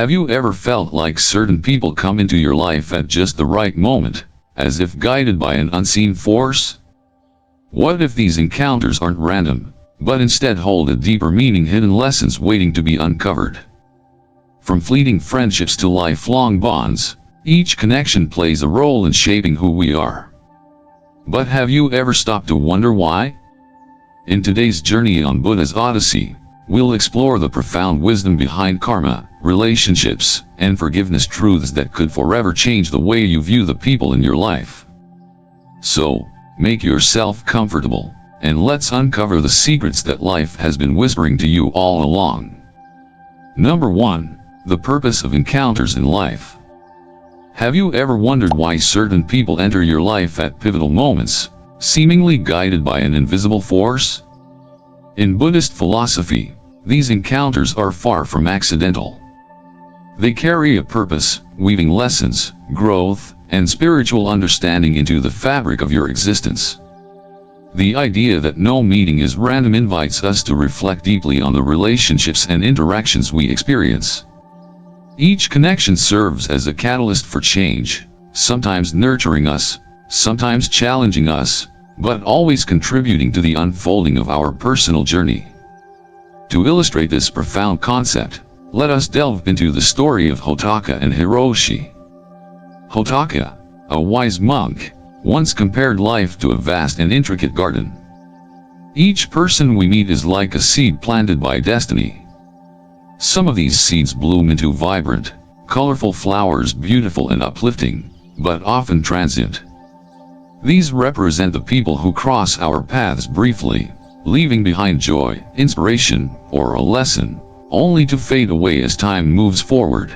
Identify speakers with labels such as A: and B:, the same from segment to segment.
A: Have you ever felt like certain people come into your life at just the right moment, as if guided by an unseen force? What if these encounters aren't random, but instead hold a deeper meaning, hidden lessons waiting to be uncovered? From fleeting friendships to lifelong bonds, each connection plays a role in shaping who we are. But have you ever stopped to wonder why? In today's journey on Buddha's Odyssey, we'll explore the profound wisdom behind karma, relationships, and forgiveness, truths that could forever change the way you view the people in your life. So, make yourself comfortable, and let's uncover the secrets that life has been whispering to you all along. Number 1. The purpose of encounters in life. Have you ever wondered why certain people enter your life at pivotal moments, seemingly guided by an invisible force? In Buddhist philosophy, these encounters are far from accidental. They carry a purpose, weaving lessons, growth, and spiritual understanding into the fabric of your existence. The idea that no meeting is random invites us to reflect deeply on the relationships and interactions we experience. Each connection serves as a catalyst for change, sometimes nurturing us, sometimes challenging us, but always contributing to the unfolding of our personal journey. To illustrate this profound concept, let us delve into the story of Hotaka and Hiroshi. Hotaka, a wise monk, once compared life to a vast and intricate garden. Each person we meet is like a seed planted by destiny. Some of these seeds bloom into vibrant, colorful flowers, beautiful and uplifting, but often transient. These represent the people who cross our paths briefly, leaving behind joy, inspiration, or a lesson, only to fade away as time moves forward.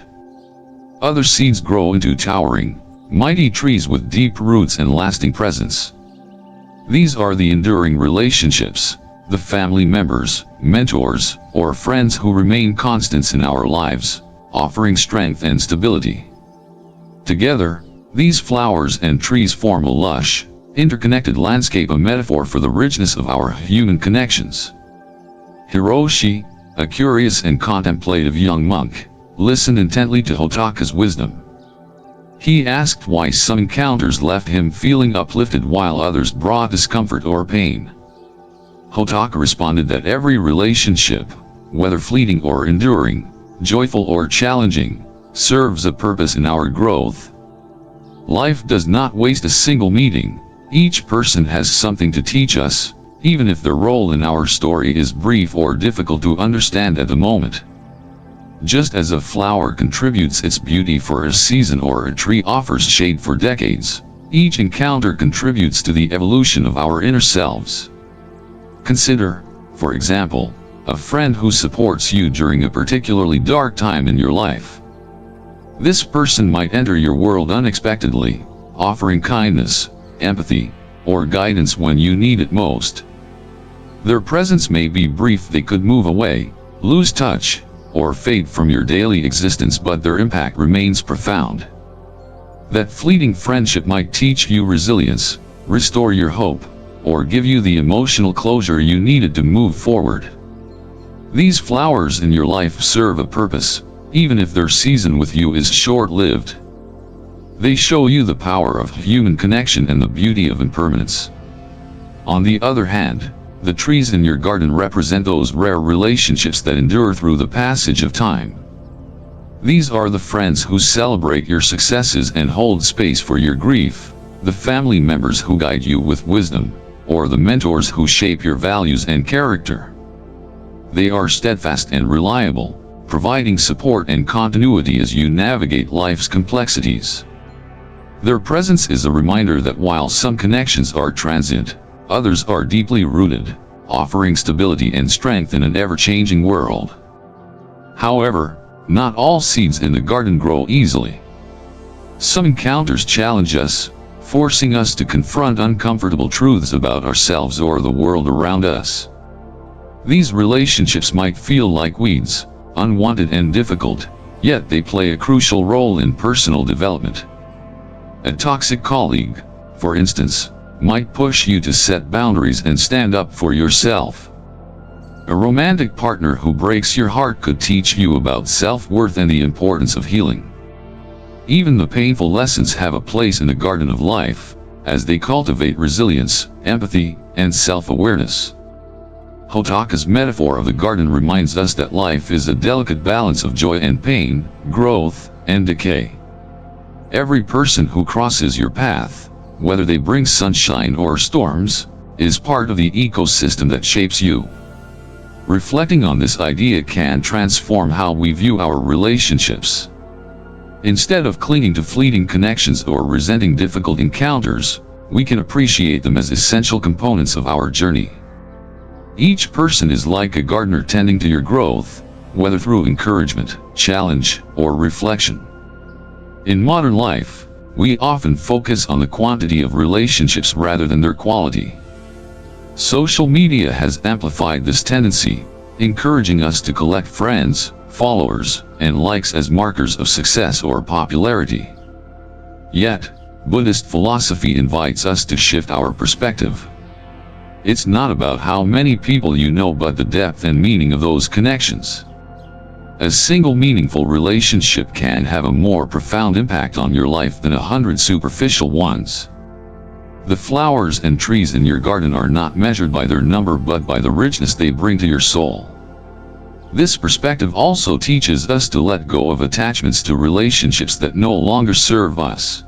A: Other seeds grow into towering, mighty trees with deep roots and lasting presence. These are the enduring relationships, the family members, mentors, or friends who remain constants in our lives, offering strength and stability. Together, these flowers and trees form a lush, interconnected landscape, a metaphor for the richness of our human connections. Hiroshi, a curious and contemplative young monk, listened intently to Hotaka's wisdom. He asked why some encounters left him feeling uplifted while others brought discomfort or pain. Hotaka responded that every relationship, whether fleeting or enduring, joyful or challenging, serves a purpose in our growth. Life does not waste a single meeting. Each person has something to teach us, even if their role in our story is brief or difficult to understand at the moment. Just as a flower contributes its beauty for a season or a tree offers shade for decades, each encounter contributes to the evolution of our inner selves. Consider, for example, a friend who supports you during a particularly dark time in your life. This person might enter your world unexpectedly, offering kindness, empathy, or guidance when you need it most. Their presence may be brief, they could move away, lose touch, or fade from your daily existence, but their impact remains profound. That fleeting friendship might teach you resilience, restore your hope, or give you the emotional closure you needed to move forward. These flowers in your life serve a purpose, even if their season with you is short-lived. They show you the power of human connection and the beauty of impermanence. On the other hand, the trees in your garden represent those rare relationships that endure through the passage of time. These are the friends who celebrate your successes and hold space for your grief, the family members who guide you with wisdom, or the mentors who shape your values and character. They are steadfast and reliable, providing support and continuity as you navigate life's complexities. Their presence is a reminder that while some connections are transient, others are deeply rooted, offering stability and strength in an ever-changing world. However, not all seeds in the garden grow easily. Some encounters challenge us, forcing us to confront uncomfortable truths about ourselves or the world around us. These relationships might feel like weeds, unwanted and difficult, yet they play a crucial role in personal development. A toxic colleague, for instance, might push you to set boundaries and stand up for yourself. A romantic partner who breaks your heart could teach you about self-worth and the importance of healing. Even the painful lessons have a place in the garden of life, as they cultivate resilience, empathy, and self-awareness. Hotaka's metaphor of the garden reminds us that life is a delicate balance of joy and pain, growth and decay. Every person who crosses your path, whether they bring sunshine or storms, is part of the ecosystem that shapes you. Reflecting on this idea can transform how we view our relationships. Instead of clinging to fleeting connections or resenting difficult encounters, we can appreciate them as essential components of our journey. Each person is like a gardener tending to your growth, whether through encouragement, challenge, or reflection. In modern life, we often focus on the quantity of relationships rather than their quality. Social media has amplified this tendency, encouraging us to collect friends, followers, and likes as markers of success or popularity. Yet, Buddhist philosophy invites us to shift our perspective. It's not about how many people you know but the depth and meaning of those connections. A single meaningful relationship can have a more profound impact on your life than 100 superficial ones. The flowers and trees in your garden are not measured by their number but by the richness they bring to your soul. This perspective also teaches us to let go of attachments to relationships that no longer serve us.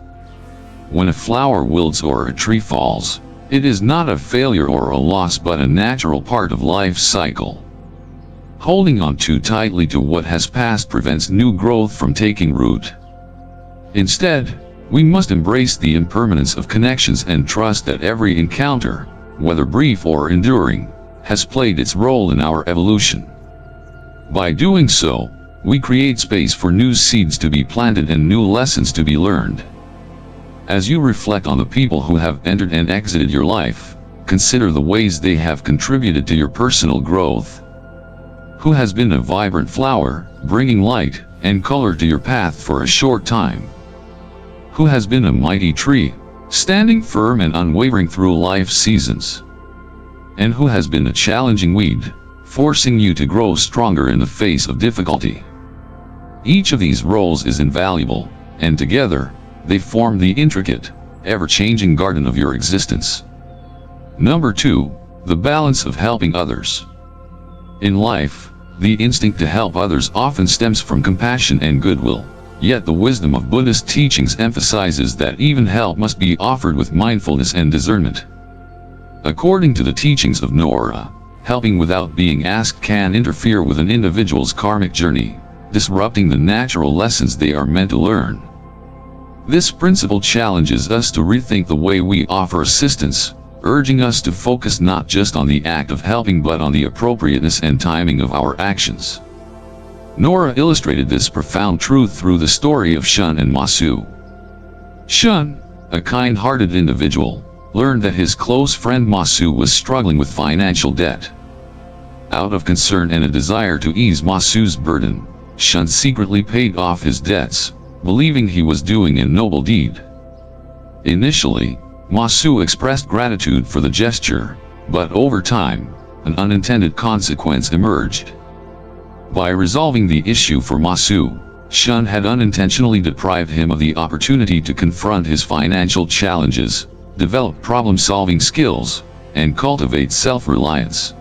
A: When a flower wilts or a tree falls, it is not a failure or a loss but a natural part of life's cycle. Holding on too tightly to what has passed prevents new growth from taking root. Instead, we must embrace the impermanence of connections and trust that every encounter, whether brief or enduring, has played its role in our evolution. By doing so, we create space for new seeds to be planted and new lessons to be learned. As you reflect on the people who have entered and exited your life, consider the ways they have contributed to your personal growth. Who has been a vibrant flower, bringing light and color to your path for a short time? Who has been a mighty tree, standing firm and unwavering through life's seasons? And who has been a challenging weed, forcing you to grow stronger in the face of difficulty? Each of these roles is invaluable, and together, they form the intricate, ever-changing garden of your existence. Number 2, the balance of helping others. In life, the instinct to help others often stems from compassion and goodwill, yet the wisdom of Buddhist teachings emphasizes that even help must be offered with mindfulness and discernment. According to the teachings of Nora, helping without being asked can interfere with an individual's karmic journey, disrupting the natural lessons they are meant to learn. This principle challenges us to rethink the way we offer assistance, urging us to focus not just on the act of helping but on the appropriateness and timing of our actions. Nora illustrated this profound truth through the story of Shun and Masu. Shun, a kind-hearted individual, learned that his close friend Masu was struggling with financial debt. Out of concern and a desire to ease Masu's burden, Shun secretly paid off his debts, believing he was doing a noble deed. Initially, Masu expressed gratitude for the gesture, but over time, an unintended consequence emerged. By resolving the issue for Masu, Shun had unintentionally deprived him of the opportunity to confront his financial challenges, develop problem-solving skills, and cultivate self-reliance.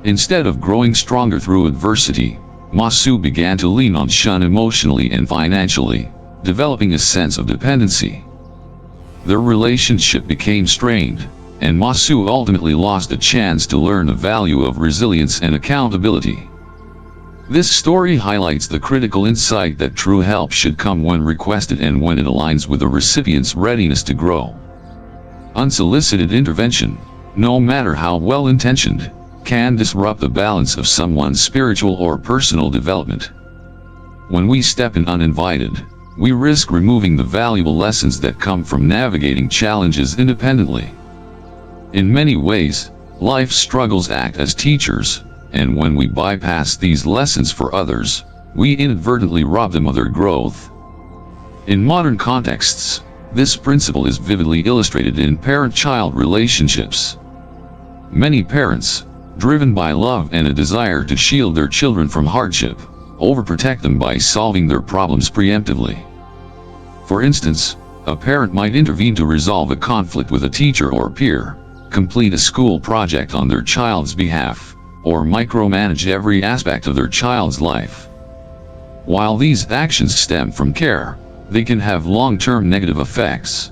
A: Instead of growing stronger through adversity, Masu began to lean on Shun emotionally and financially, developing a sense of dependency. Their relationship became strained, and Masu ultimately lost a chance to learn the value of resilience and accountability. This story highlights the critical insight that true help should come when requested and when it aligns with the recipient's readiness to grow. Unsolicited intervention, no matter how well-intentioned, can disrupt the balance of someone's spiritual or personal development. When we step in uninvited, we risk removing the valuable lessons that come from navigating challenges independently. In many ways, life's struggles act as teachers, and when we bypass these lessons for others, we inadvertently rob them of their growth. In modern contexts, this principle is vividly illustrated in parent-child relationships. Many parents, driven by love and a desire to shield their children from hardship, overprotect them by solving their problems preemptively. For instance, a parent might intervene to resolve a conflict with a teacher or peer, complete a school project on their child's behalf, or micromanage every aspect of their child's life. While these actions stem from care, they can have long-term negative effects.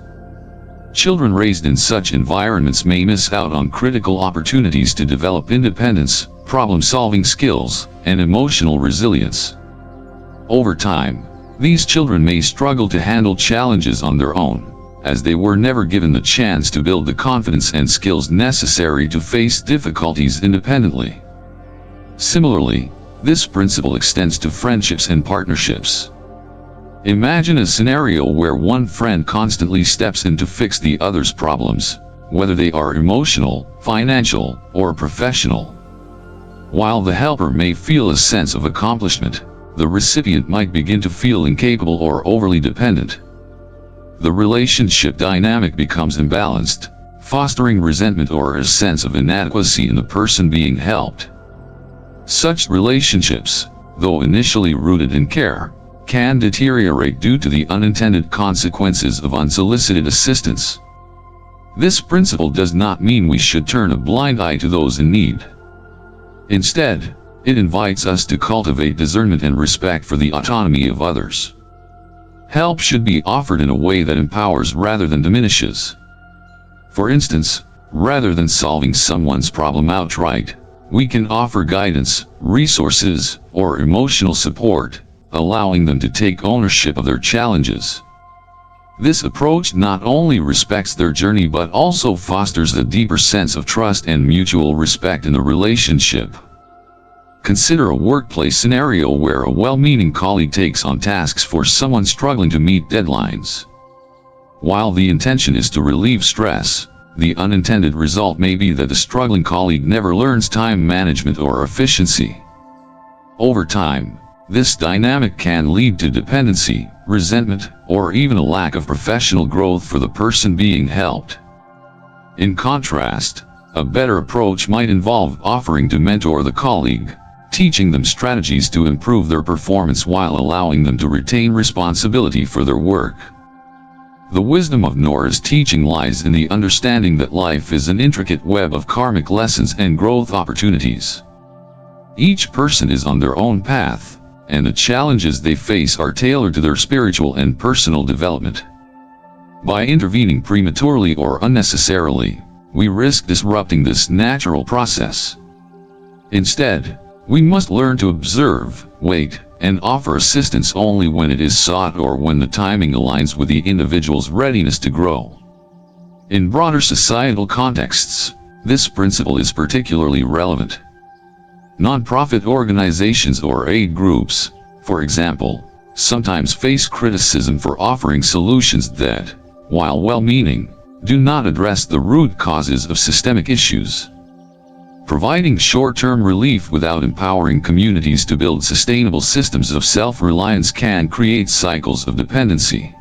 A: Children raised in such environments may miss out on critical opportunities to develop independence, problem-solving skills, and emotional resilience. Over time, these children may struggle to handle challenges on their own, as they were never given the chance to build the confidence and skills necessary to face difficulties independently. Similarly, this principle extends to friendships and partnerships. Imagine a scenario where one friend constantly steps in to fix the other's problems, whether they are emotional, financial, or professional. While the helper may feel a sense of accomplishment, the recipient might begin to feel incapable or overly dependent. The relationship dynamic becomes imbalanced, fostering resentment or a sense of inadequacy in the person being helped. Such relationships, though initially rooted in care, can deteriorate due to the unintended consequences of unsolicited assistance. This principle does not mean we should turn a blind eye to those in need. Instead, it invites us to cultivate discernment and respect for the autonomy of others. Help should be offered in a way that empowers rather than diminishes. For instance, rather than solving someone's problem outright, we can offer guidance, resources, or emotional support, allowing them to take ownership of their challenges. This approach not only respects their journey but also fosters a deeper sense of trust and mutual respect in the relationship. Consider a workplace scenario where a well-meaning colleague takes on tasks for someone struggling to meet deadlines. While the intention is to relieve stress, the unintended result may be that the struggling colleague never learns time management or efficiency. Over time, this dynamic can lead to dependency, resentment, or even a lack of professional growth for the person being helped. In contrast, a better approach might involve offering to mentor the colleague, teaching them strategies to improve their performance while allowing them to retain responsibility for their work. The wisdom of Nora's teaching lies in the understanding that life is an intricate web of karmic lessons and growth opportunities. Each person is on their own path, and the challenges they face are tailored to their spiritual and personal development. By intervening prematurely or unnecessarily, we risk disrupting this natural process. Instead, we must learn to observe, wait, and offer assistance only when it is sought or when the timing aligns with the individual's readiness to grow. In broader societal contexts, this principle is particularly relevant. Non-profit organizations or aid groups, for example, sometimes face criticism for offering solutions that, while well-meaning, do not address the root causes of systemic issues. Providing short-term relief without empowering communities to build sustainable systems of self-reliance can create cycles of dependency.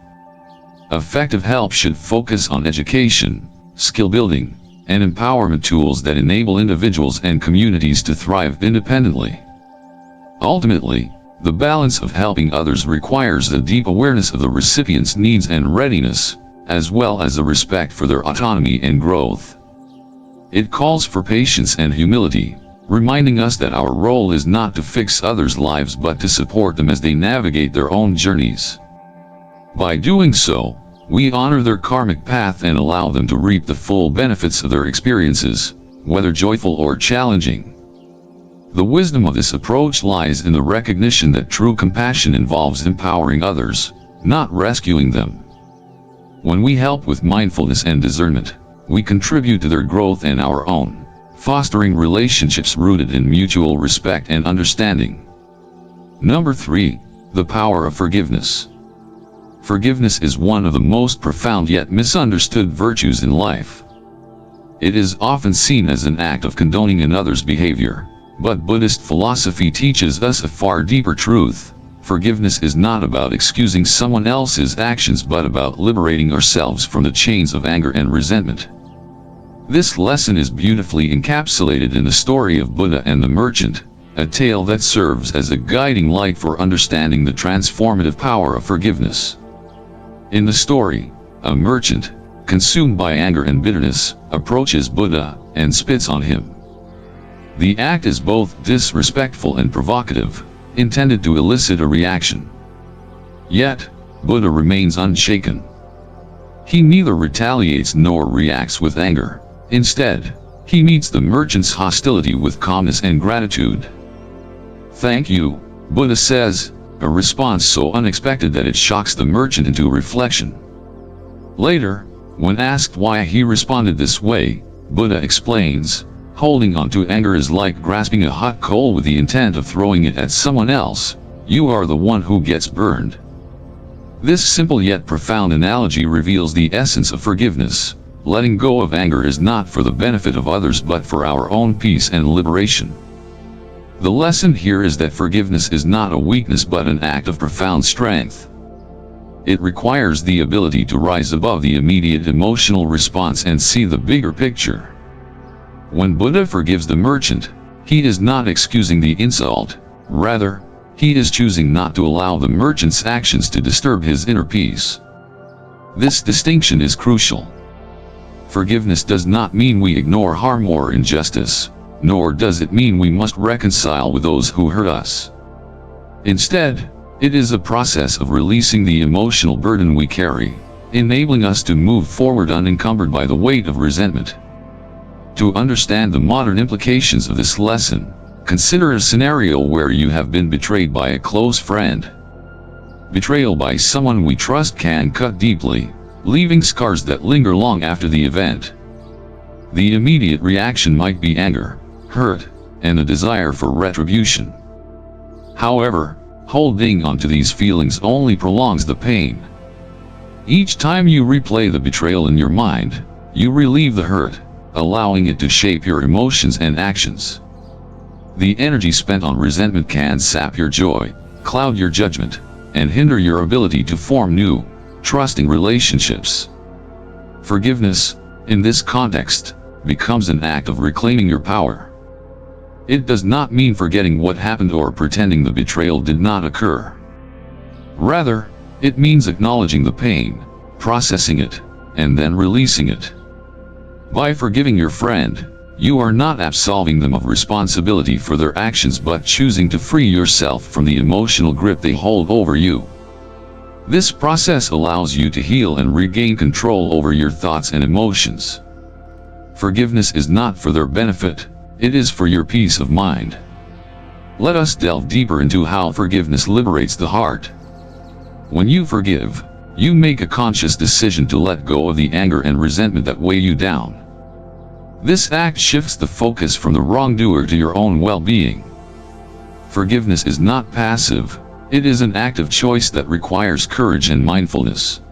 A: Effective help should focus on education, skill building, and empowerment tools that enable individuals and communities to thrive independently. Ultimately, the balance of helping others requires a deep awareness of the recipient's needs and readiness, as well as a respect for their autonomy and growth. It calls for patience and humility, reminding us that our role is not to fix others' lives but to support them as they navigate their own journeys. By doing so, we honor their karmic path and allow them to reap the full benefits of their experiences, whether joyful or challenging. The wisdom of this approach lies in the recognition that true compassion involves empowering others, not rescuing them. When we help with mindfulness and discernment, we contribute to their growth and our own, fostering relationships rooted in mutual respect and understanding. Number 3, the power of forgiveness. Forgiveness is one of the most profound yet misunderstood virtues in life. It is often seen as an act of condoning another's behavior, but Buddhist philosophy teaches us a far deeper truth. Forgiveness is not about excusing someone else's actions but about liberating ourselves from the chains of anger and resentment. This lesson is beautifully encapsulated in the story of Buddha and the merchant, a tale that serves as a guiding light for understanding the transformative power of forgiveness. In the story, a merchant, consumed by anger and bitterness, approaches Buddha and spits on him. The act is both disrespectful and provocative, intended to elicit a reaction. Yet, Buddha remains unshaken. He neither retaliates nor reacts with anger. Instead, he meets the merchant's hostility with calmness and gratitude. "Thank you," Buddha says, a response so unexpected that it shocks the merchant into reflection. Later, when asked why he responded this way, Buddha explains, "Holding on to anger is like grasping a hot coal with the intent of throwing it at someone else. You are the one who gets burned." This simple yet profound analogy reveals the essence of forgiveness. Letting go of anger is not for the benefit of others but for our own peace and liberation. The lesson here is that forgiveness is not a weakness but an act of profound strength. It requires the ability to rise above the immediate emotional response and see the bigger picture. When Buddha forgives the merchant, he is not excusing the insult. Rather, he is choosing not to allow the merchant's actions to disturb his inner peace. This distinction is crucial. Forgiveness does not mean we ignore harm or injustice, nor does it mean we must reconcile with those who hurt us. Instead, it is a process of releasing the emotional burden we carry, enabling us to move forward unencumbered by the weight of resentment. To understand the modern implications of this lesson, consider a scenario where you have been betrayed by a close friend. Betrayal by someone we trust can cut deeply, leaving scars that linger long after the event. The immediate reaction might be anger, hurt, and a desire for retribution. However, holding on to these feelings only prolongs the pain. Each time you replay the betrayal in your mind, you relieve the hurt, allowing it to shape your emotions and actions. The energy spent on resentment can sap your joy, cloud your judgment, and hinder your ability to form new, trusting relationships. Forgiveness, in this context, becomes an act of reclaiming your power. It does not mean forgetting what happened or pretending the betrayal did not occur. Rather, it means acknowledging the pain, processing it, and then releasing it. By forgiving your friend, you are not absolving them of responsibility for their actions but choosing to free yourself from the emotional grip they hold over you. This process allows you to heal and regain control over your thoughts and emotions. Forgiveness is not for their benefit, it is for your peace of mind. Let us delve deeper into how forgiveness liberates the heart. When you forgive, you make a conscious decision to let go of the anger and resentment that weigh you down. This act shifts the focus from the wrongdoer to your own well-being. Forgiveness is not passive. It is an act of choice that requires courage and mindfulness.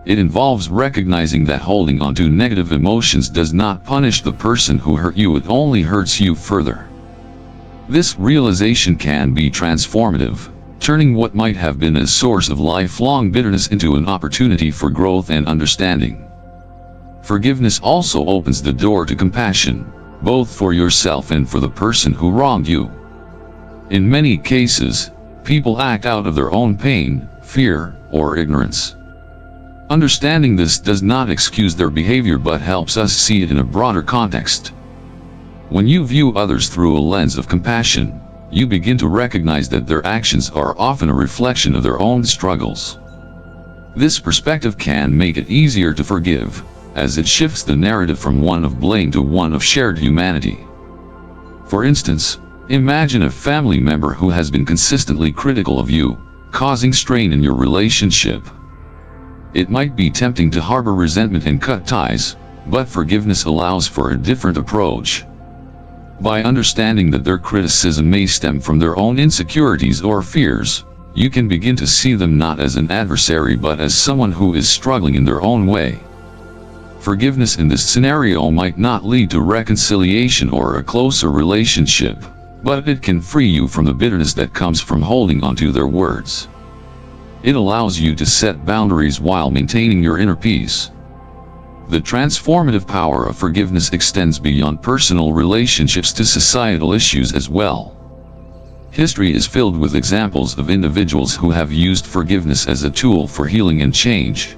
A: It involves recognizing that holding on to negative emotions does not punish the person who hurt you, it only hurts you further. This realization can be transformative, turning what might have been a source of lifelong bitterness into an opportunity for growth and understanding. Forgiveness also opens the door to compassion, both for yourself and for the person who wronged you. In many cases, people act out of their own pain, fear, or ignorance. Understanding this does not excuse their behavior but helps us see it in a broader context. When you view others through a lens of compassion, you begin to recognize that their actions are often a reflection of their own struggles. This perspective can make it easier to forgive, as it shifts the narrative from one of blame to one of shared humanity. For instance, imagine a family member who has been consistently critical of you, causing strain in your relationship. It might be tempting to harbor resentment and cut ties, but forgiveness allows for a different approach. By understanding that their criticism may stem from their own insecurities or fears, you can begin to see them not as an adversary but as someone who is struggling in their own way. Forgiveness in this scenario might not lead to reconciliation or a closer relationship, but it can free you from the bitterness that comes from holding onto their words. It allows you to set boundaries while maintaining your inner peace. The transformative power of forgiveness extends beyond personal relationships to societal issues as well. History is filled with examples of individuals who have used forgiveness as a tool for healing and change.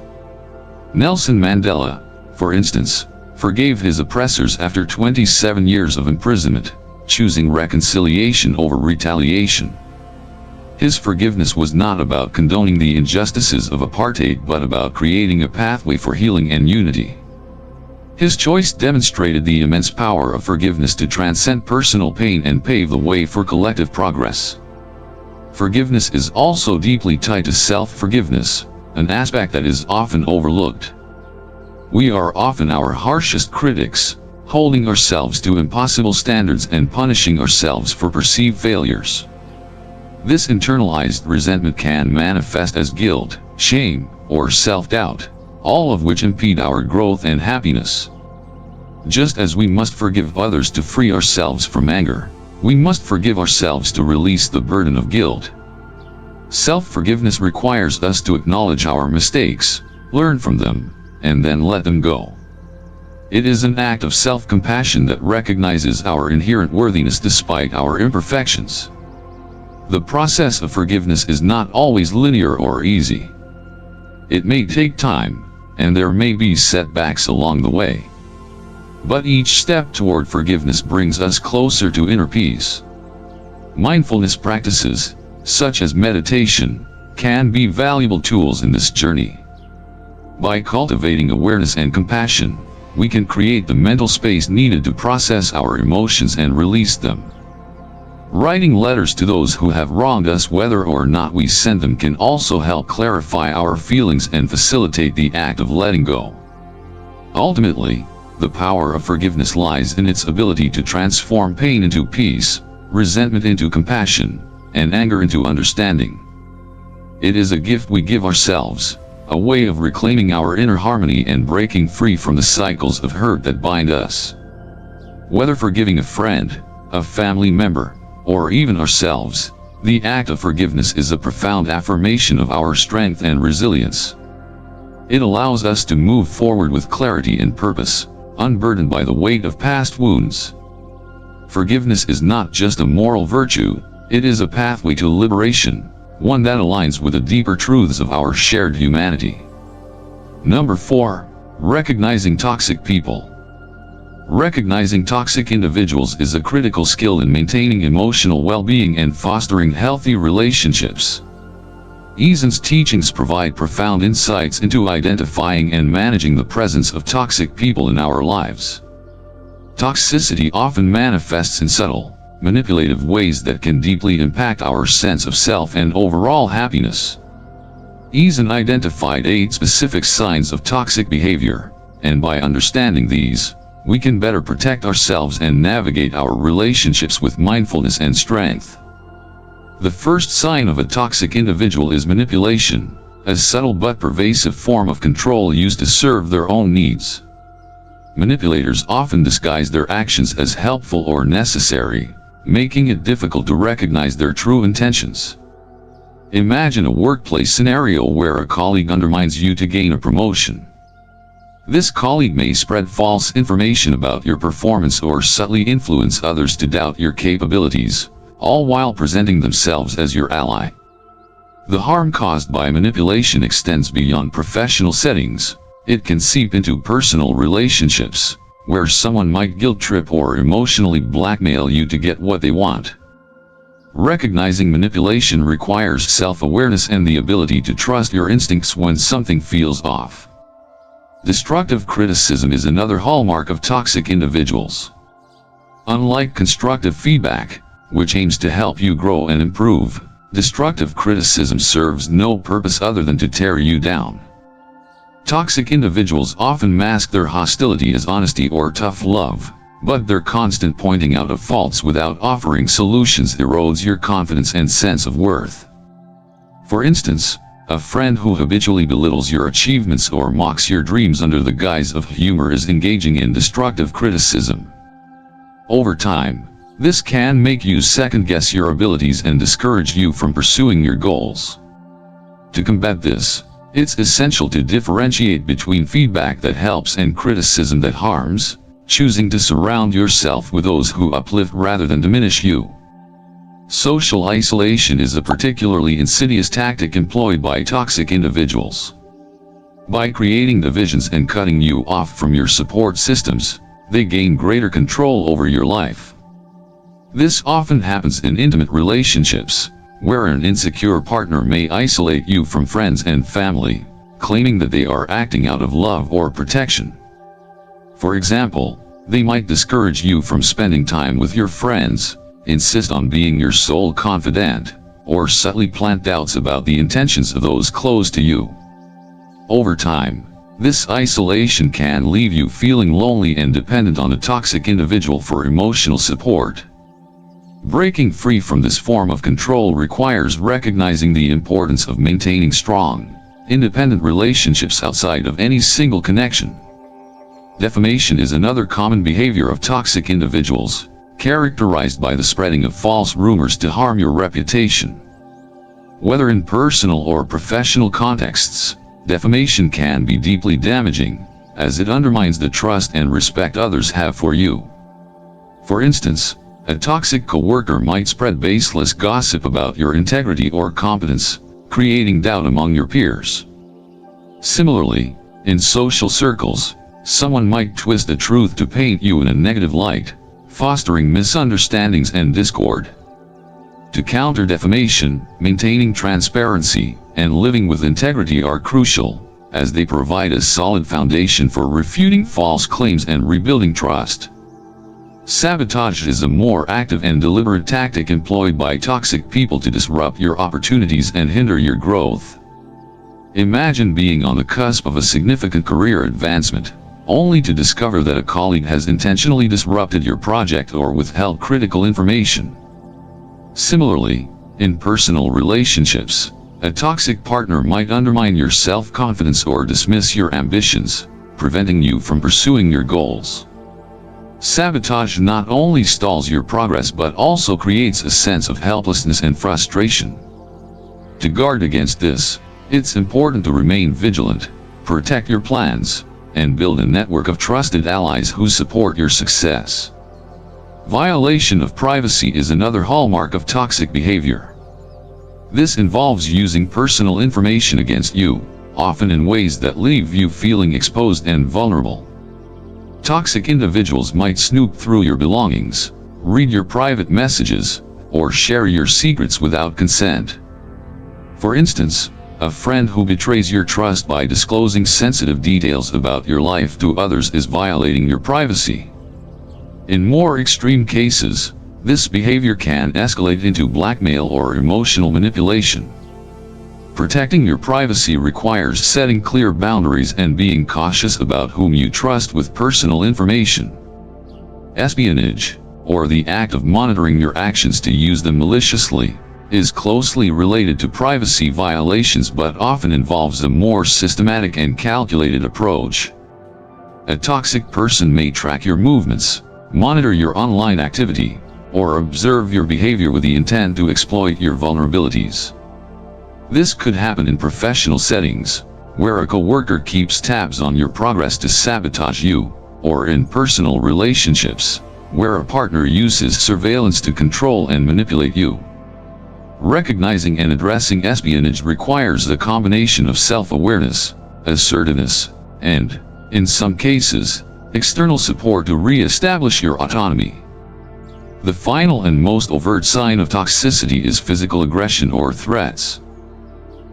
A: Nelson Mandela, for instance, forgave his oppressors after 27 years of imprisonment, choosing reconciliation over retaliation. His forgiveness was not about condoning the injustices of apartheid but about creating a pathway for healing and unity. His choice demonstrated the immense power of forgiveness to transcend personal pain and pave the way for collective progress. Forgiveness is also deeply tied to self-forgiveness, an aspect that is often overlooked. We are often our harshest critics, holding ourselves to impossible standards and punishing ourselves for perceived failures. This internalized resentment can manifest as guilt, shame, or self-doubt, all of which impede our growth and happiness. Just as we must forgive others to free ourselves from anger, we must forgive ourselves to release the burden of guilt. Self-forgiveness requires us to acknowledge our mistakes, learn from them, and then let them go. It is an act of self-compassion that recognizes our inherent worthiness despite our imperfections. The process of forgiveness is not always linear or easy. It may take time, and there may be setbacks along the way. But each step toward forgiveness brings us closer to inner peace. Mindfulness practices, such as meditation, can be valuable tools in this journey. By cultivating awareness and compassion, we can create the mental space needed to process our emotions and release them. Writing letters to those who have wronged us, whether or not we send them, can also help clarify our feelings and facilitate the act of letting go. Ultimately, the power of forgiveness lies in its ability to transform pain into peace, resentment into compassion, and anger into understanding. It is a gift we give ourselves, a way of reclaiming our inner harmony and breaking free from the cycles of hurt that bind us. Whether forgiving a friend, a family member, or even ourselves, the act of forgiveness is a profound affirmation of our strength and resilience. It allows us to move forward with clarity and purpose, unburdened by the weight of past wounds. Forgiveness is not just a moral virtue, it is a pathway to liberation, one that aligns with the deeper truths of our shared humanity. Number 4. Recognizing toxic people. Recognizing toxic individuals is a critical skill in maintaining emotional well-being and fostering healthy relationships. Eason's teachings provide profound insights into identifying and managing the presence of toxic people in our lives. Toxicity often manifests in subtle, manipulative ways that can deeply impact our sense of self and overall happiness. Eason identified 8 specific signs of toxic behavior, and by understanding these, we can better protect ourselves and navigate our relationships with mindfulness and strength. The first sign of a toxic individual is manipulation, a subtle but pervasive form of control used to serve their own needs. Manipulators often disguise their actions as helpful or necessary, making it difficult to recognize their true intentions. Imagine a workplace scenario where a colleague undermines you to gain a promotion. This colleague may spread false information about your performance or subtly influence others to doubt your capabilities, all while presenting themselves as your ally. The harm caused by manipulation extends beyond professional settings. It can seep into personal relationships, where someone might guilt-trip or emotionally blackmail you to get what they want. Recognizing manipulation requires self-awareness and the ability to trust your instincts when something feels off. Destructive criticism is another hallmark of toxic individuals. Unlike constructive feedback, which aims to help you grow and improve, destructive criticism serves no purpose other than to tear you down. Toxic individuals often mask their hostility as honesty or tough love, but their constant pointing out of faults without offering solutions erodes your confidence and sense of worth. For instance, a friend who habitually belittles your achievements or mocks your dreams under the guise of humor is engaging in destructive criticism. Over time, this can make you second-guess your abilities and discourage you from pursuing your goals. To combat this, It's essential to differentiate between feedback that helps and criticism that harms, choosing to surround yourself with those who uplift rather than diminish you. Social isolation is a particularly insidious tactic employed by toxic individuals. By creating divisions and cutting you off from your support systems, they gain greater control over your life. This often happens in intimate relationships, where an insecure partner may isolate you from friends and family, claiming that they are acting out of love or protection. For example, they might discourage you from spending time with your friends, insist on being your sole confidant, or subtly plant doubts about the intentions of those close to you. Over time, this isolation can leave you feeling lonely and dependent on a toxic individual for emotional support. Breaking free from this form of control requires recognizing the importance of maintaining strong, independent relationships outside of any single connection. Defamation is another common behavior of toxic individuals, characterized by the spreading of false rumors to harm your reputation. Whether in personal or professional contexts, defamation can be deeply damaging, as it undermines the trust and respect others have for you. For instance, a toxic coworker might spread baseless gossip about your integrity or competence, creating doubt among your peers. Similarly, in social circles, someone might twist the truth to paint you in a negative light, fostering misunderstandings and discord. To counter defamation, maintaining transparency and living with integrity are crucial, as they provide a solid foundation for refuting false claims and rebuilding trust. Sabotage is a more active and deliberate tactic employed by toxic people to disrupt your opportunities and hinder your growth. Imagine being on the cusp of a significant career advancement, only to discover that a colleague has intentionally disrupted your project or withheld critical information. Similarly, in personal relationships, a toxic partner might undermine your self-confidence or dismiss your ambitions, preventing you from pursuing your goals. Sabotage not only stalls your progress but also creates a sense of helplessness and frustration. To guard against this, it's important to remain vigilant, protect your plans, and build a network of trusted allies who support your success. Violation of privacy is another hallmark of toxic behavior. This involves using personal information against you, often in ways that leave you feeling exposed and vulnerable. Toxic individuals might snoop through your belongings, read your private messages, or share your secrets without consent. For instance, a friend who betrays your trust by disclosing sensitive details about your life to others is violating your privacy. In more extreme cases, this behavior can escalate into blackmail or emotional manipulation. Protecting your privacy requires setting clear boundaries and being cautious about whom you trust with personal information. Espionage, or the act of monitoring your actions to use them maliciously, is closely related to privacy violations but often involves a more systematic and calculated approach. A toxic person may track your movements, monitor your online activity, or observe your behavior with the intent to exploit your vulnerabilities. This could happen in professional settings, where a coworker keeps tabs on your progress to sabotage you, or in personal relationships, where a partner uses surveillance to control and manipulate you. Recognizing and addressing espionage requires a combination of self-awareness, assertiveness, and, in some cases, external support to re-establish your autonomy. The final and most overt sign of toxicity is physical aggression or threats.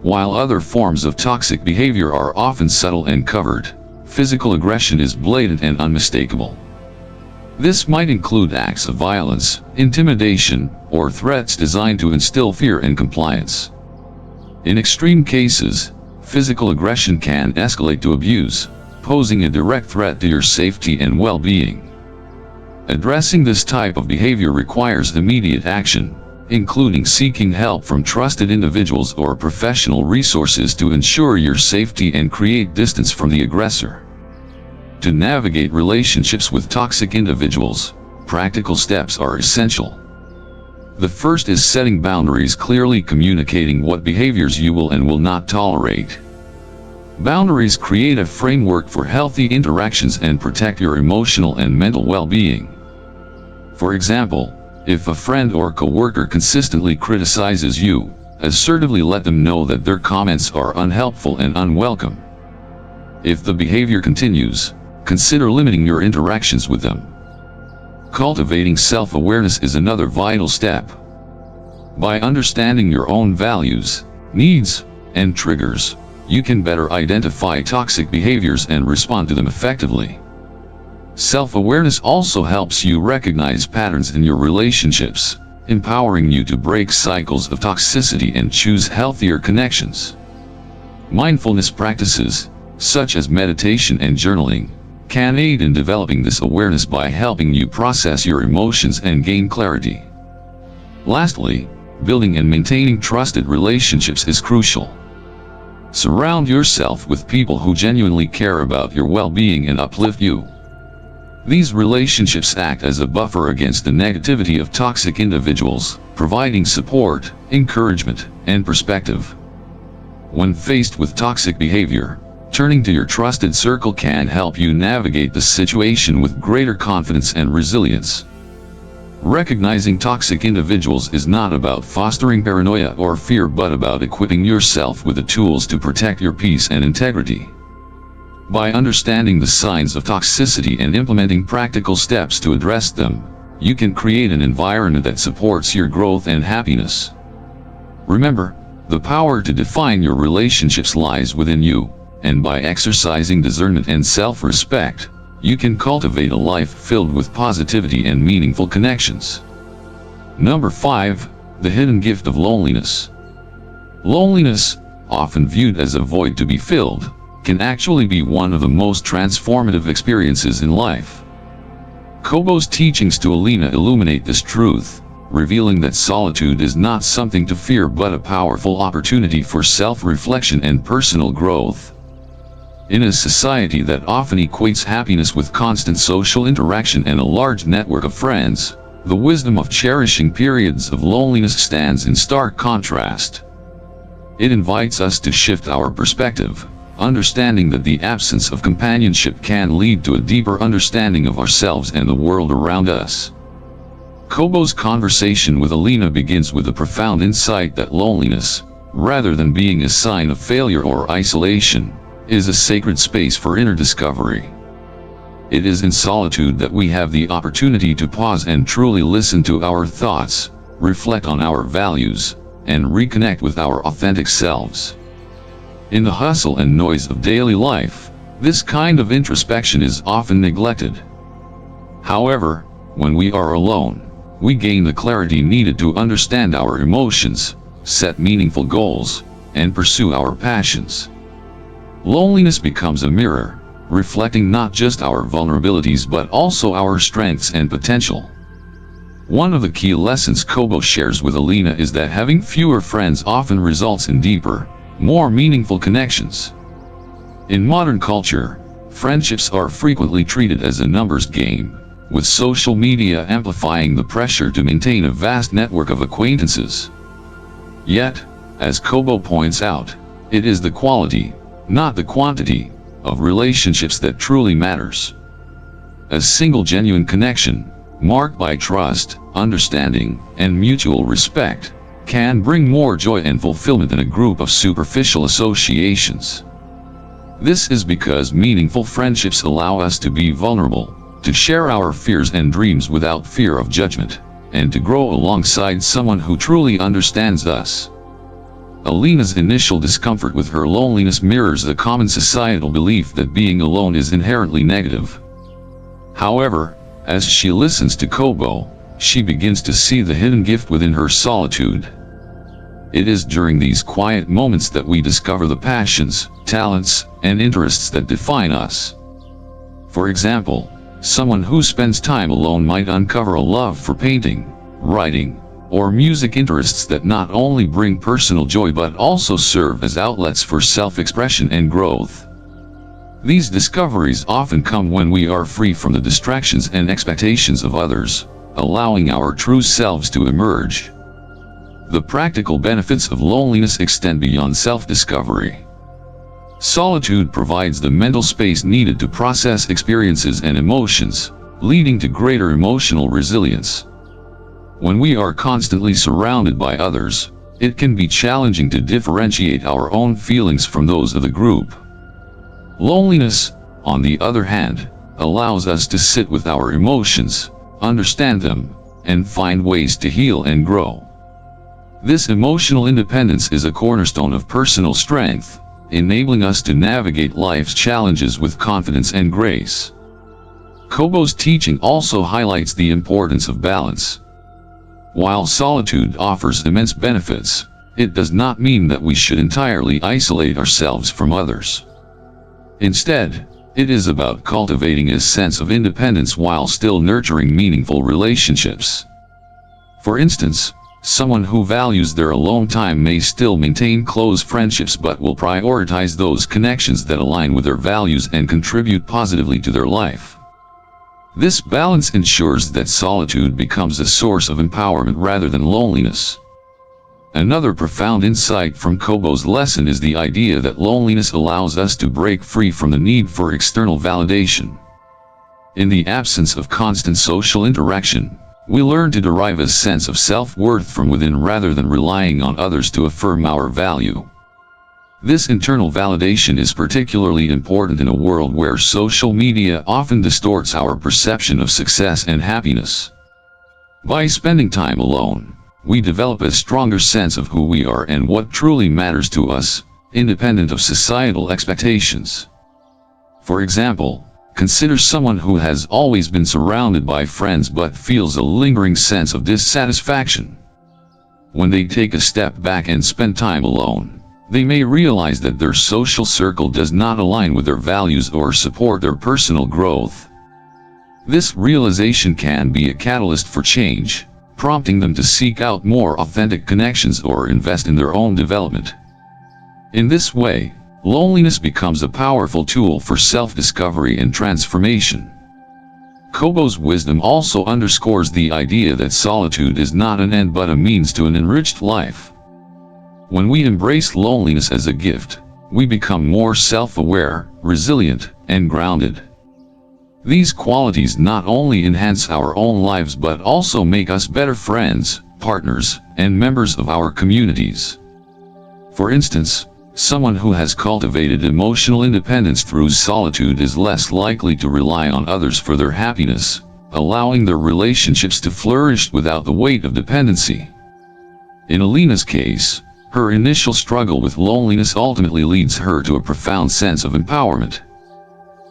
A: While other forms of toxic behavior are often subtle and covered, physical aggression is blatant and unmistakable. This might include acts of violence, intimidation, or threats designed to instill fear and compliance. In extreme cases, physical aggression can escalate to abuse, posing a direct threat to your safety and well-being. Addressing this type of behavior requires immediate action, including seeking help from trusted individuals or professional resources to ensure your safety and create distance from the aggressor. To navigate relationships with toxic individuals, practical steps are essential. The first is setting boundaries, clearly communicating what behaviors you will and will not tolerate. Boundaries create a framework for healthy interactions and protect your emotional and mental well-being. For example, if a friend or coworker consistently criticizes you, assertively let them know that their comments are unhelpful and unwelcome. If the behavior continues, consider limiting your interactions with them. Cultivating self-awareness is another vital step. By understanding your own values, needs, and triggers, you can better identify toxic behaviors and respond to them effectively. Self-awareness also helps you recognize patterns in your relationships, empowering you to break cycles of toxicity and choose healthier connections. Mindfulness practices, such as meditation and journaling, can aid in developing this awareness by helping you process your emotions and gain clarity. Lastly, building and maintaining trusted relationships is crucial. Surround yourself with people who genuinely care about your well-being and uplift you. These relationships act as a buffer against the negativity of toxic individuals, providing support, encouragement, and perspective. When faced with toxic behavior, turning to your trusted circle can help you navigate the situation with greater confidence and resilience. Recognizing toxic individuals is not about fostering paranoia or fear, but about equipping yourself with the tools to protect your peace and integrity. By understanding the signs of toxicity and implementing practical steps to address them, you can create an environment that supports your growth and happiness. Remember, the power to define your relationships lies within you, and by exercising discernment and self-respect, you can cultivate a life filled with positivity and meaningful connections. Number 5. The hidden gift of loneliness. Loneliness, often viewed as a void to be filled, can actually be one of the most transformative experiences in life. Kobo's teachings to Alina illuminate this truth, revealing that solitude is not something to fear but a powerful opportunity for self-reflection and personal growth. In a society that often equates happiness with constant social interaction and a large network of friends, the wisdom of cherishing periods of loneliness stands in stark contrast. It invites us to shift our perspective, understanding that the absence of companionship can lead to a deeper understanding of ourselves and the world around us. Kobo's conversation with Alina begins with a profound insight that loneliness, rather than being a sign of failure or isolation, is a sacred space for inner discovery. It is in solitude that we have the opportunity to pause and truly listen to our thoughts, reflect on our values, and reconnect with our authentic selves. In the hustle and noise of daily life, this kind of introspection is often neglected. However, when we are alone, we gain the clarity needed to understand our emotions, set meaningful goals, and pursue our passions. Loneliness becomes a mirror, reflecting not just our vulnerabilities but also our strengths and potential. One of the key lessons Kobo shares with Alina is that having fewer friends often results in deeper, more meaningful connections. In modern culture, friendships are frequently treated as a numbers game, with social media amplifying the pressure to maintain a vast network of acquaintances. Yet, as Kobo points out, it is the quality, not the quantity, of relationships that truly matters. A single genuine connection, marked by trust, understanding, and mutual respect, can bring more joy and fulfillment than a group of superficial associations. This is because meaningful friendships allow us to be vulnerable, to share our fears and dreams without fear of judgment, and to grow alongside someone who truly understands us. Alina's initial discomfort with her loneliness mirrors the common societal belief that being alone is inherently negative. However, as she listens to Kobo, she begins to see the hidden gift within her solitude. It is during these quiet moments that we discover the passions, talents, and interests that define us. For example, someone who spends time alone might uncover a love for painting, writing, or music interests that not only bring personal joy but also serve as outlets for self-expression and growth. These discoveries often come when we are free from the distractions and expectations of others, allowing our true selves to emerge. The practical benefits of loneliness extend beyond self-discovery. Solitude provides the mental space needed to process experiences and emotions, leading to greater emotional resilience. When we are constantly surrounded by others, it can be challenging to differentiate our own feelings from those of the group. Loneliness, on the other hand, allows us to sit with our emotions, understand them, and find ways to heal and grow. This emotional independence is a cornerstone of personal strength, enabling us to navigate life's challenges with confidence and grace. Kobo's teaching also highlights the importance of balance. While solitude offers immense benefits, it does not mean that we should entirely isolate ourselves from others. Instead, it is about cultivating a sense of independence while still nurturing meaningful relationships. For instance, someone who values their alone time may still maintain close friendships but will prioritize those connections that align with their values and contribute positively to their life. This balance ensures that solitude becomes a source of empowerment rather than loneliness. Another profound insight from Kobo's lesson is the idea that loneliness allows us to break free from the need for external validation. In the absence of constant social interaction, we learn to derive a sense of self-worth from within rather than relying on others to affirm our value. This internal validation is particularly important in a world where social media often distorts our perception of success and happiness. By spending time alone, we develop a stronger sense of who we are and what truly matters to us, independent of societal expectations. For example, consider someone who has always been surrounded by friends but feels a lingering sense of dissatisfaction. When they take a step back and spend time alone, they may realize that their social circle does not align with their values or support their personal growth. This realization can be a catalyst for change, prompting them to seek out more authentic connections or invest in their own development. In this way, loneliness becomes a powerful tool for self-discovery and transformation. Kobo's wisdom also underscores the idea that solitude is not an end but a means to an enriched life. When we embrace loneliness as a gift, we become more self-aware, resilient, and grounded. These qualities not only enhance our own lives but also make us better friends, partners, and members of our communities. For instance, someone who has cultivated emotional independence through solitude is less likely to rely on others for their happiness, allowing their relationships to flourish without the weight of dependency. In Alina's case, her initial struggle with loneliness ultimately leads her to a profound sense of empowerment.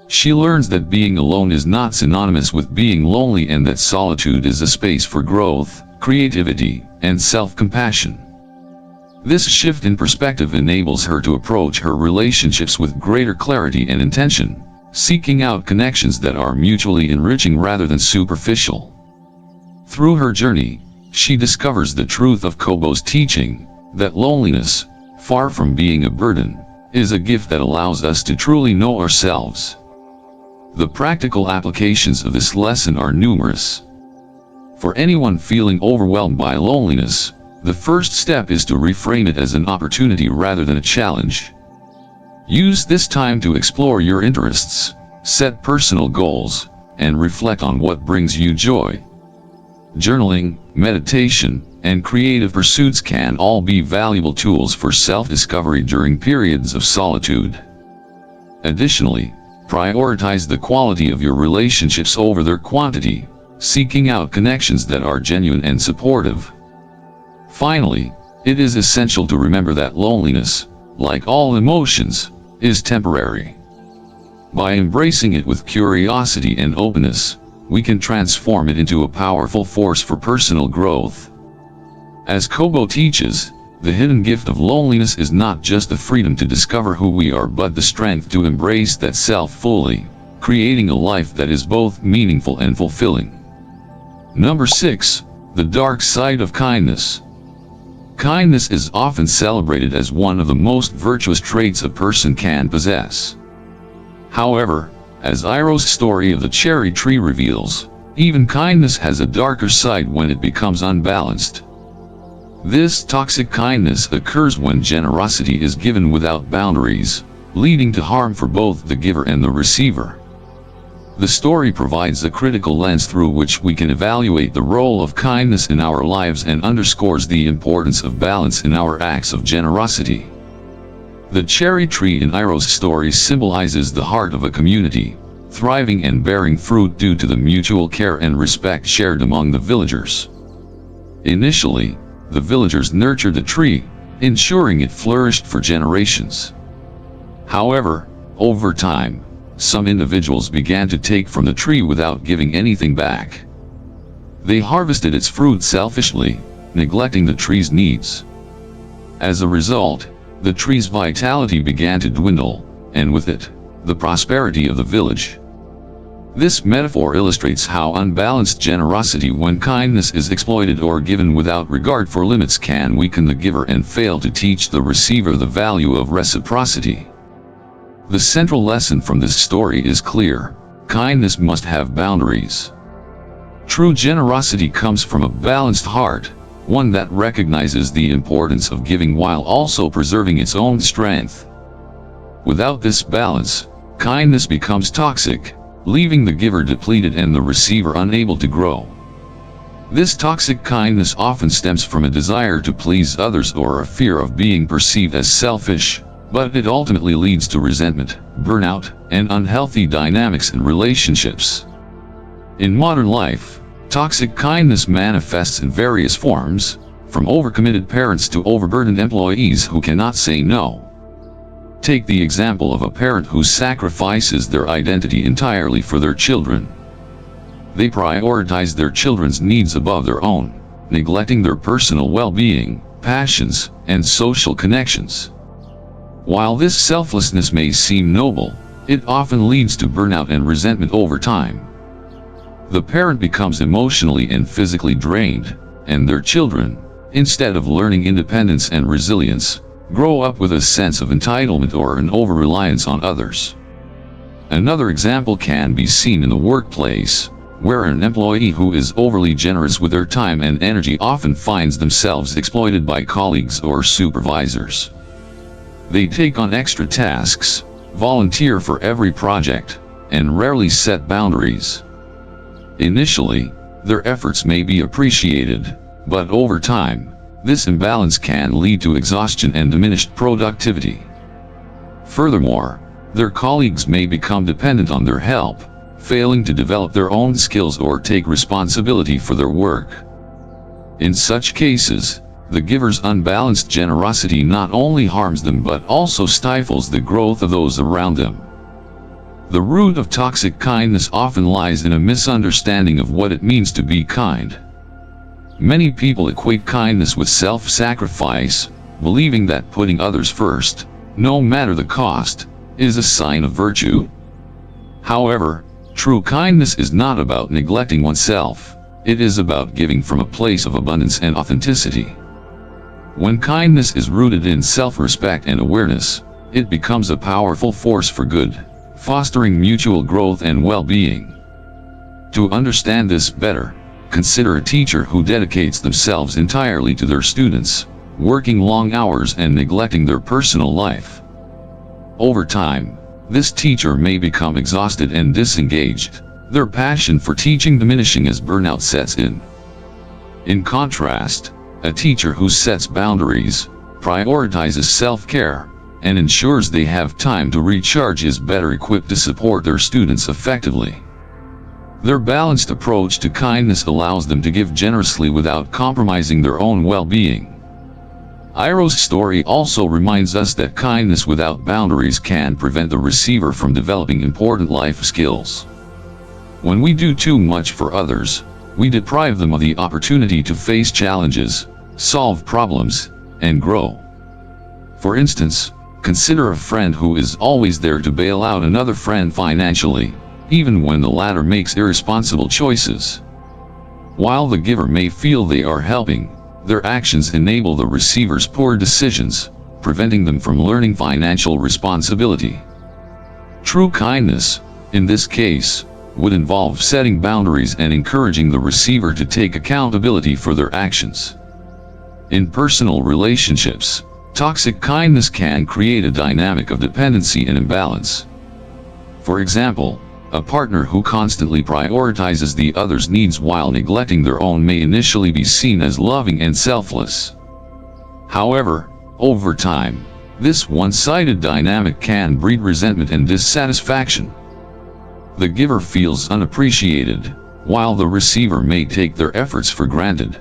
A: She learns that being alone is not synonymous with being lonely and that solitude is a space for growth, creativity, and self-compassion. This shift in perspective enables her to approach her relationships with greater clarity and intention, seeking out connections that are mutually enriching rather than superficial. Through her journey, she discovers the truth of Kobo's teaching, that loneliness, far from being a burden, is a gift that allows us to truly know ourselves. The practical applications of this lesson are numerous. For anyone feeling overwhelmed by loneliness, the first step is to reframe it as an opportunity rather than a challenge. Use this time to explore your interests, set personal goals, and reflect on what brings you joy. Journaling, meditation, and creative pursuits can all be valuable tools for self-discovery during periods of solitude. Additionally, prioritize the quality of your relationships over their quantity, seeking out connections that are genuine and supportive. Finally, it is essential to remember that loneliness, like all emotions, is temporary. By embracing it with curiosity and openness, we can transform it into a powerful force for personal growth. As Kobo teaches, the hidden gift of loneliness is not just the freedom to discover who we are but the strength to embrace that self fully, creating a life that is both meaningful and fulfilling. Number 6. The dark side of kindness. Kindness is often celebrated as one of the most virtuous traits a person can possess. However, as Iroh's story of the cherry tree reveals, even kindness has a darker side when it becomes unbalanced. This toxic kindness occurs when generosity is given without boundaries, leading to harm for both the giver and the receiver. The story provides a critical lens through which we can evaluate the role of kindness in our lives and underscores the importance of balance in our acts of generosity. The cherry tree in Iroh's story symbolizes the heart of a community, thriving and bearing fruit due to the mutual care and respect shared among the villagers. Initially, the villagers nurtured the tree, ensuring it flourished for generations. However, over time, some individuals began to take from the tree without giving anything back. They harvested its fruit selfishly, neglecting the tree's needs. As a result, the tree's vitality began to dwindle, and with it, the prosperity of the village. This metaphor illustrates how unbalanced generosity, when kindness is exploited or given without regard for limits, can weaken the giver and fail to teach the receiver the value of reciprocity. The central lesson from this story is clear: kindness must have boundaries. True generosity comes from a balanced heart, one that recognizes the importance of giving while also preserving its own strength. Without this balance, kindness becomes toxic, leaving the giver depleted and the receiver unable to grow. This toxic kindness often stems from a desire to please others or a fear of being perceived as selfish, but it ultimately leads to resentment, burnout, and unhealthy dynamics in relationships. In modern life, toxic kindness manifests in various forms, from overcommitted parents to overburdened employees who cannot say no. Take the example of a parent who sacrifices their identity entirely for their children. They prioritize their children's needs above their own, neglecting their personal well-being, passions, and social connections. While this selflessness may seem noble, it often leads to burnout and resentment over time. The parent becomes emotionally and physically drained, and their children, instead of learning independence and resilience, grow up with a sense of entitlement or an over-reliance on others. Another example can be seen in the workplace, where an employee who is overly generous with their time and energy often finds themselves exploited by colleagues or supervisors. They take on extra tasks, volunteer for every project, and rarely set boundaries. Initially, their efforts may be appreciated, but over time, this imbalance can lead to exhaustion and diminished productivity. Furthermore, their colleagues may become dependent on their help, failing to develop their own skills or take responsibility for their work. In such cases, the giver's unbalanced generosity not only harms them but also stifles the growth of those around them. The root of toxic kindness often lies in a misunderstanding of what it means to be kind. Many people equate kindness with self-sacrifice, believing that putting others first, no matter the cost, is a sign of virtue. However, true kindness is not about neglecting oneself, it is about giving from a place of abundance and authenticity. When kindness is rooted in self-respect and awareness, it becomes a powerful force for good, fostering mutual growth and well-being. To understand this better, consider a teacher who dedicates themselves entirely to their students, working long hours and neglecting their personal life. Over time, this teacher may become exhausted and disengaged, their passion for teaching diminishing as burnout sets in. In contrast, a teacher who sets boundaries, prioritizes self-care, and ensures they have time to recharge is better equipped to support their students effectively. Their balanced approach to kindness allows them to give generously without compromising their own well-being. Iroh's story also reminds us that kindness without boundaries can prevent the receiver from developing important life skills. When we do too much for others, we deprive them of the opportunity to face challenges, solve problems, and grow. For instance, consider a friend who is always there to bail out another friend financially, even when the latter makes irresponsible choices. While the giver may feel they are helping, their actions enable the receiver's poor decisions, preventing them from learning financial responsibility. True kindness, in this case, would involve setting boundaries and encouraging the receiver to take accountability for their actions. In personal relationships, Toxic kindness can create a dynamic of dependency and imbalance. For example, a partner who constantly prioritizes the other's needs while neglecting their own may initially be seen as loving and selfless. However, over time, this one-sided dynamic can breed resentment and dissatisfaction. The giver feels unappreciated, while the receiver may take their efforts for granted.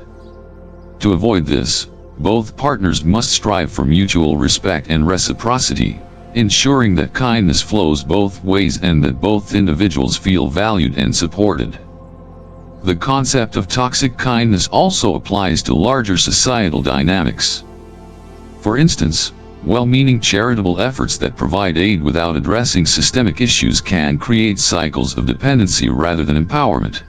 A: To avoid this, both partners must strive for mutual respect and reciprocity, ensuring that kindness flows both ways and that both individuals feel valued and supported. The concept of toxic kindness also applies to larger societal dynamics. For instance, well-meaning charitable efforts that provide aid without addressing systemic issues can create cycles of dependency rather than empowerment.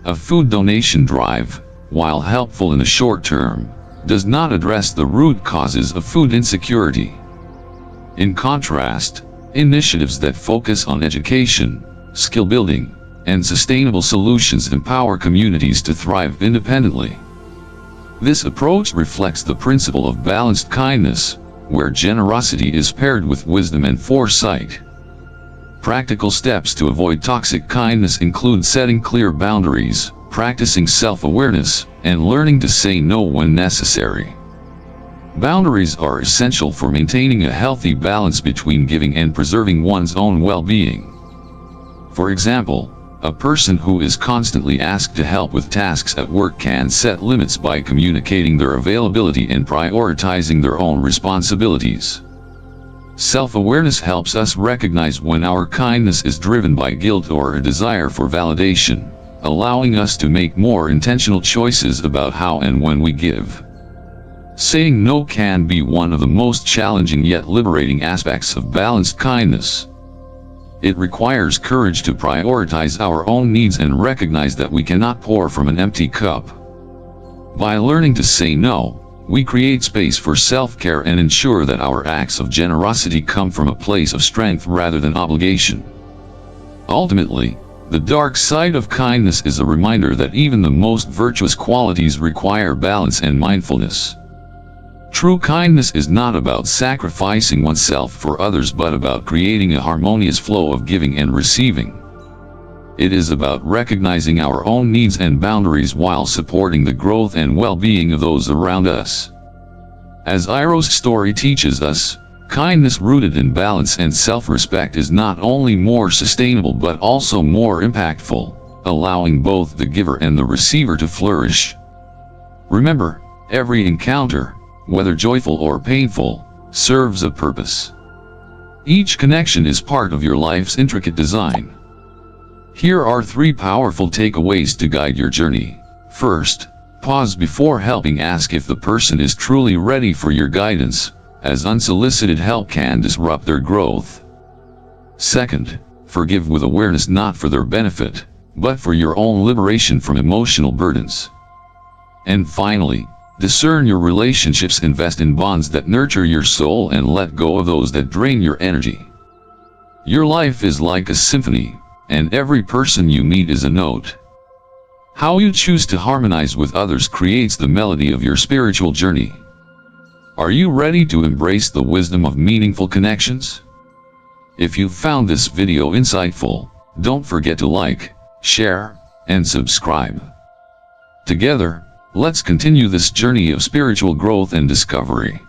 A: A food donation drive, while helpful in the short term, does not address the root causes of food insecurity. In contrast, initiatives that focus on education, skill building, and sustainable solutions empower communities to thrive independently. This approach reflects the principle of balanced kindness, where generosity is paired with wisdom and foresight. Practical steps to avoid toxic kindness include setting clear boundaries, practicing self-awareness, and learning to say no when necessary. Boundaries are essential for maintaining a healthy balance between giving and preserving one's own well-being. For example, a person who is constantly asked to help with tasks at work can set limits by communicating their availability and prioritizing their own responsibilities. Self-awareness helps us recognize when our kindness is driven by guilt or a desire for validation, allowing us to make more intentional choices about how and when we give. Saying no can be one of the most challenging yet liberating aspects of balanced kindness. It requires courage to prioritize our own needs and recognize that we cannot pour from an empty cup. By learning to say no, we create space for self-care and ensure that our acts of generosity come from a place of strength rather than obligation. Ultimately, the dark side of kindness is a reminder that even the most virtuous qualities require balance and mindfulness. True kindness is not about sacrificing oneself for others but about creating a harmonious flow of giving and receiving. It is about recognizing our own needs and boundaries while supporting the growth and well-being of those around us. As Iroh's story teaches us, kindness rooted in balance and self-respect is not only more sustainable but also more impactful, allowing both the giver and the receiver to flourish. Remember, every encounter, whether joyful or painful, serves a purpose. Each connection is part of your life's intricate design. Here are 3 powerful takeaways to guide your journey. First, pause before helping. Ask if the person is truly ready for your guidance, as unsolicited help can disrupt their growth. Second, forgive with awareness, not for their benefit, but for your own liberation from emotional burdens. And finally, discern your relationships. Invest in bonds that nurture your soul and let go of those that drain your energy. Your life is like a symphony, and every person you meet is a note. How you choose to harmonize with others creates the melody of your spiritual journey. Are you ready to embrace the wisdom of meaningful connections? If you found this video insightful, don't forget to like, share, and subscribe. Together, let's continue this journey of spiritual growth and discovery.